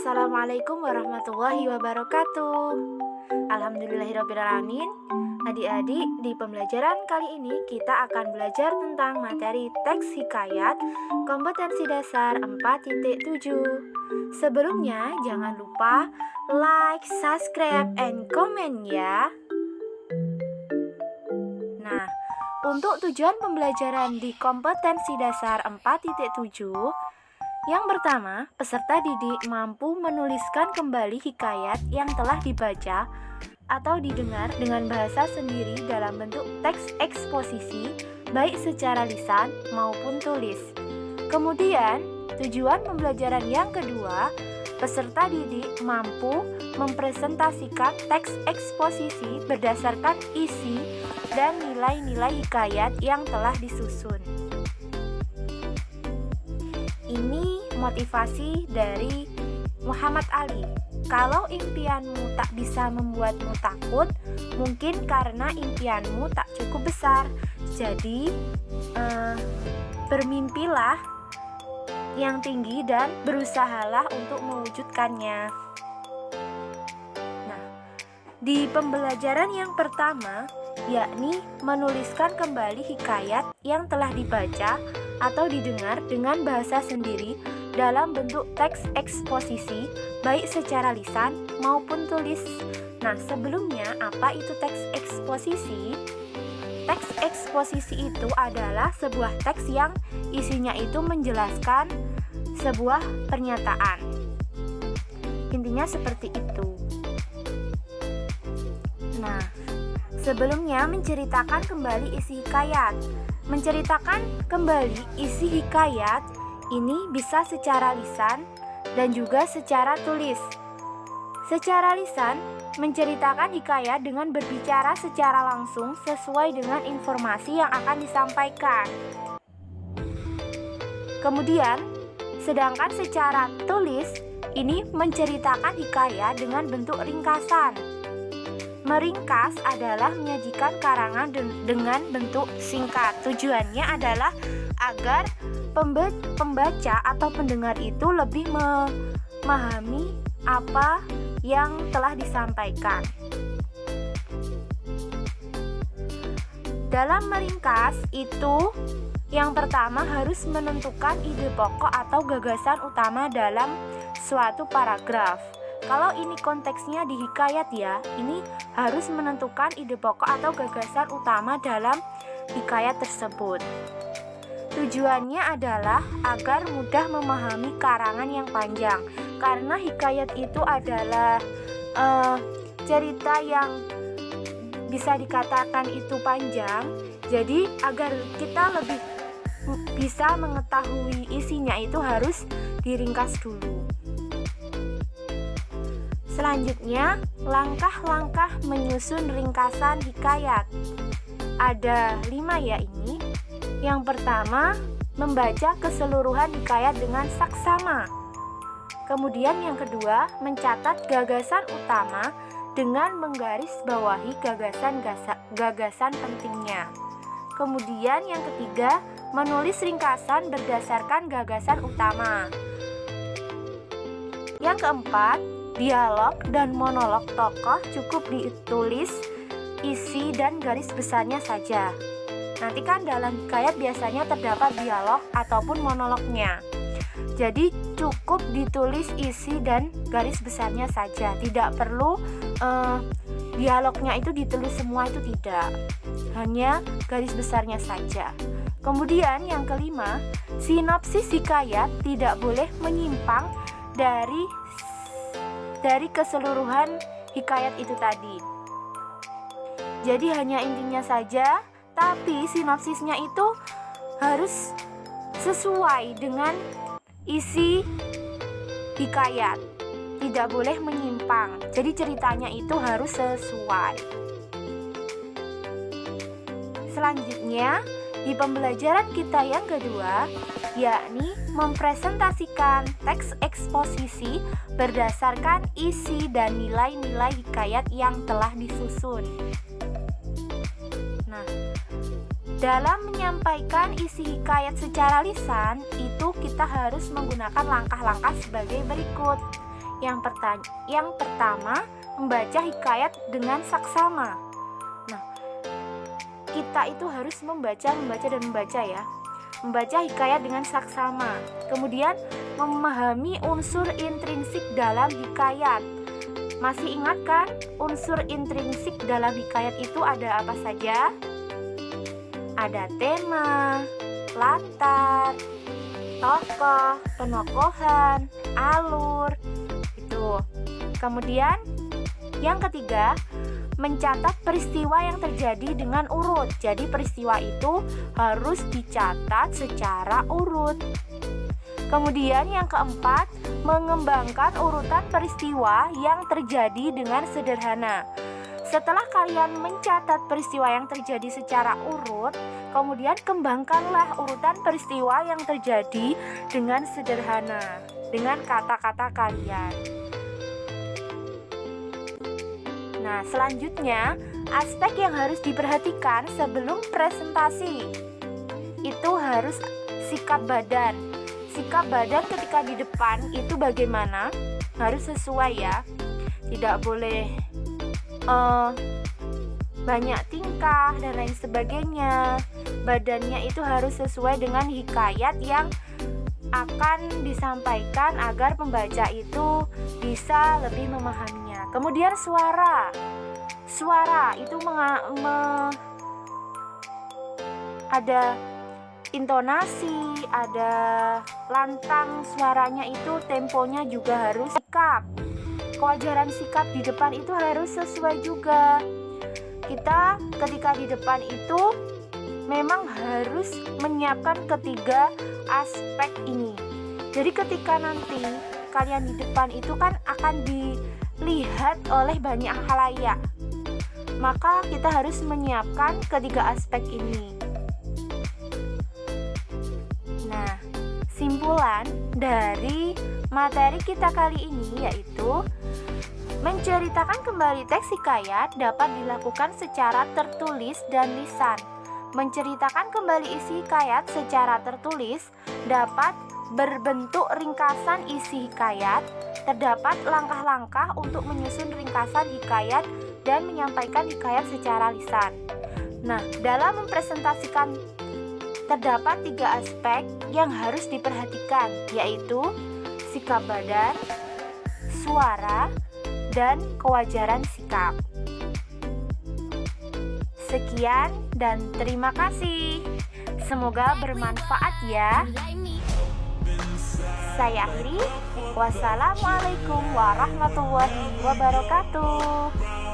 Assalamualaikum warahmatullahi wabarakatuh. Alhamdulillahirrabbilalamin. Adik-adik, di pembelajaran kali ini kita akan belajar tentang materi teks hikayat kompetensi dasar 4.7. Sebelumnya jangan lupa like, subscribe, and comment ya. Nah, untuk tujuan pembelajaran di kompetensi dasar 4.7, yang pertama, peserta didik mampu menuliskan kembali hikayat yang telah dibaca atau didengar dengan bahasa sendiri dalam bentuk teks eksposisi, baik secara lisan maupun tulis. Kemudian, tujuan pembelajaran yang kedua, peserta didik mampu mempresentasikan teks eksposisi berdasarkan isi dan nilai-nilai hikayat yang telah disusun. Ini motivasi dari Muhammad Ali. Kalau impianmu tak bisa membuatmu takut, mungkin karena impianmu tak cukup besar. Jadi, bermimpilah yang tinggi dan berusahalah untuk mewujudkannya. Nah, di pembelajaran yang pertama, yakni menuliskan kembali hikayat yang telah dibaca atau didengar dengan bahasa sendiri dalam bentuk teks eksposisi, baik secara lisan maupun tulis. Nah, sebelumnya apa itu teks eksposisi? Teks eksposisi itu adalah sebuah teks yang isinya itu menjelaskan sebuah pernyataan. Intinya seperti itu. Nah, sebelumnya menceritakan kembali isi hikayat. Menceritakan kembali isi hikayat ini bisa secara lisan dan juga secara tulis. Secara lisan, menceritakan hikayat dengan berbicara secara langsung sesuai dengan informasi yang akan disampaikan. Kemudian, sedangkan secara tulis, ini menceritakan hikayat dengan bentuk ringkasan. Meringkas adalah menyajikan karangan dengan bentuk singkat. Tujuannya adalah agar pembaca atau pendengar itu lebih memahami apa yang telah disampaikan. Dalam meringkas itu, yang pertama harus menentukan ide pokok atau gagasan utama dalam suatu paragraf. Kalau ini konteksnya di hikayat ya, ini harus menentukan ide pokok atau gagasan utama dalam hikayat tersebut. Tujuannya adalah agar mudah memahami karangan yang panjang. Karena hikayat itu adalah cerita yang bisa dikatakan itu panjang, jadi agar kita lebih bisa mengetahui isinya itu harus diringkas dulu. Selanjutnya, langkah-langkah menyusun ringkasan hikayat. Ada 5 ya ini. Yang pertama, membaca keseluruhan hikayat dengan saksama. Kemudian yang kedua, mencatat gagasan utama dengan menggarisbawahi gagasan pentingnya. Kemudian yang ketiga, menulis ringkasan berdasarkan gagasan utama. Yang keempat, dialog dan monolog tokoh cukup ditulis isi dan garis besarnya saja. Nanti kan dalam hikayat biasanya terdapat dialog ataupun monolognya. Jadi cukup ditulis isi dan garis besarnya saja. Tidak perlu dialognya itu ditulis semua, itu tidak. Hanya garis besarnya saja. Kemudian yang kelima, sinopsis hikayat tidak boleh menyimpang dari keseluruhan hikayat itu tadi. Jadi hanya intinya saja, tapi sinopsisnya itu harus sesuai dengan isi hikayat. Tidak boleh menyimpang. Jadi ceritanya itu harus sesuai. Selanjutnya, di pembelajaran kita yang kedua, yakni mempresentasikan teks eksposisi berdasarkan isi dan nilai-nilai hikayat yang telah disusun. Nah, dalam menyampaikan isi hikayat secara lisan, itu kita harus menggunakan langkah-langkah sebagai berikut. Yang pertama, membaca hikayat dengan saksama. Nah, kita itu harus membaca ya. Membaca hikayat dengan saksama. Kemudian, memahami unsur intrinsik dalam hikayat. Masih ingat kan unsur intrinsik dalam hikayat itu ada apa saja? Ada tema, latar, tokoh, penokohan, alur, itu. Kemudian yang ketiga, mencatat peristiwa yang terjadi dengan urut. Jadi peristiwa itu harus dicatat secara urut. Kemudian yang keempat, mengembangkan urutan peristiwa yang terjadi dengan sederhana. Setelah kalian mencatat peristiwa yang terjadi secara urut, kemudian kembangkanlah urutan peristiwa yang terjadi dengan sederhana, dengan kata-kata kalian. Nah, selanjutnya, aspek yang harus diperhatikan sebelum presentasi itu harus sikap badan. Sikap badan ketika di depan itu bagaimana? Harus sesuai ya. Tidak boleh banyak tingkah dan lain sebagainya. Badannya itu harus sesuai dengan hikayat yang akan disampaikan agar pembaca itu bisa lebih memahaminya. Kemudian suara itu ada intonasi, ada lantang suaranya, itu temponya juga harus. Kewajaran sikap di depan itu harus sesuai juga. Kita ketika di depan itu memang harus menyiapkan ketiga aspek ini. Jadi ketika nanti kalian di depan itu kan akan dilihat oleh banyak khalayak, maka kita harus menyiapkan ketiga aspek ini. Nah, simpulan dari materi kita kali ini yaitu menceritakan kembali teks hikayat dapat dilakukan secara tertulis dan lisan. Menceritakan kembali isi hikayat secara tertulis dapat berbentuk ringkasan isi hikayat. Terdapat langkah-langkah untuk menyusun ringkasan hikayat dan menyampaikan hikayat secara lisan. Nah, dalam mempresentasikan terdapat 3 aspek yang harus diperhatikan, yaitu sikap badan, suara, dan kewajaran sikap. Sekian dan terima kasih. Semoga bermanfaat ya. Saya akhiri. Wassalamualaikum warahmatullahi wabarakatuh.